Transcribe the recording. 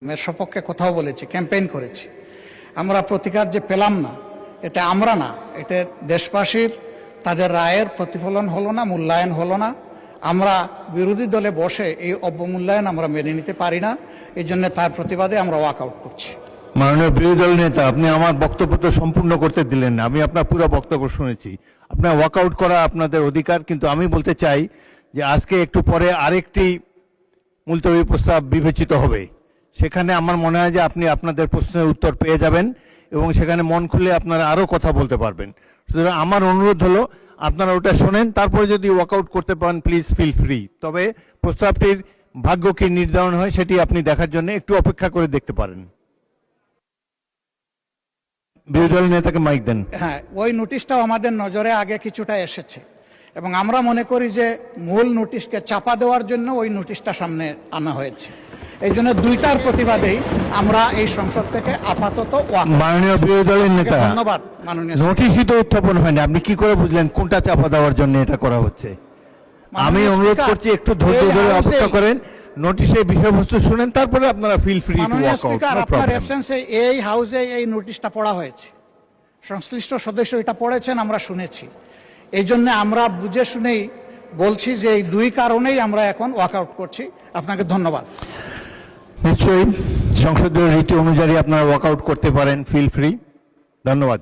এর সপক্ষে কথাও বলেছি, ক্যাম্পেইন করেছি। আমরা প্রতিকার যে পেলাম না, এটা আমরা না, এটা দেশবাসীর তাদের রায়ের প্রতিফলন হলো না, মূল্যায়ন হলো না। আমরা বিরোধী দলে বসে এই অবমূল্যায়ন আমরা মেনে নিতে পারি না। এই জন্য তার প্রতিবাদে আমরা ওয়াকআউট করছি। মাননীয় বিরোধী দল নেতা, আপনি আমার বক্তব্য তো সম্পূর্ণ করতে দিলেন না। আমি আপনার পুরো বক্তব্য শুনেছি। আপনার ওয়াকআউট করা আপনাদের অধিকার, কিন্তু আমি বলতে চাই যে আজকে একটু পরে আরেকটি মুলতবি প্রস্তাব বিবেচিত হবে। সেখানে আমার মনে হয় যে আপনি আপনাদের প্রশ্নের উত্তর পেয়ে যাবেন এবং সেখানে মন খুলে আপনারা আরও কথা বলতে পারবেন। সুতরাং আমার অনুরোধ হলো আপনারা ওটা শোনেন, তারপরে যদি ওয়াকআউট করতে পারেন প্লিজ ফিল ফ্রি। তবে প্রস্তাবটির ভাগ্য কি নির্ধারণ হয় সেটি আপনি দেখার জন্য একটু অপেক্ষা করে দেখতে পারেন। বিরোধী দল নেতাকে মাইক দেন। হ্যাঁ, ওই নোটিশটাও আমাদের নজরে আগে কিছুটা এসেছে এবং আমরা মনে করি যে মূল নোটিশকে চাপা দেওয়ার জন্য ওই নোটিশটা সামনে আনা হয়েছে। এই জন্য দুইটার প্রতিবাদেই আমরা এই সংসদ থেকে আপাতত মাননীয় বিরোধী দলের নেতা, ধন্যবাদ। মাননীয় নোটিশই তো উত্থাপন হয়নি, আপনি কি করে বুঝলেন কোনটা চাপা দেওয়ার জন্য এটা করা হচ্ছে? আমি অনুরোধ করছি একটু ধৈর্য ধরে অপেক্ষা করেন, নোটিশের বিষয়বস্তু শুনেন, তারপরে আপনারা feel free to walk out. আপনার অ্যাবসেন্সে এই হাউসে এই নোটিশটা পড়া হয়েছে, সংশ্লিষ্ট সদস্য এটা পড়েছেন, আমরা শুনেছি। এই জন্য আমরা বুঝে শুনেই বলছি যে এই দুই কারণেই আমরা এখন ওয়াকআউট করছি। আপনাকে ধন্যবাদ। নিশ্চয়ই সংসদীয় রীতি অনুযায়ী আপনারা ওয়াকআউট করতে পারেন, ফিল ফ্রি। ধন্যবাদ।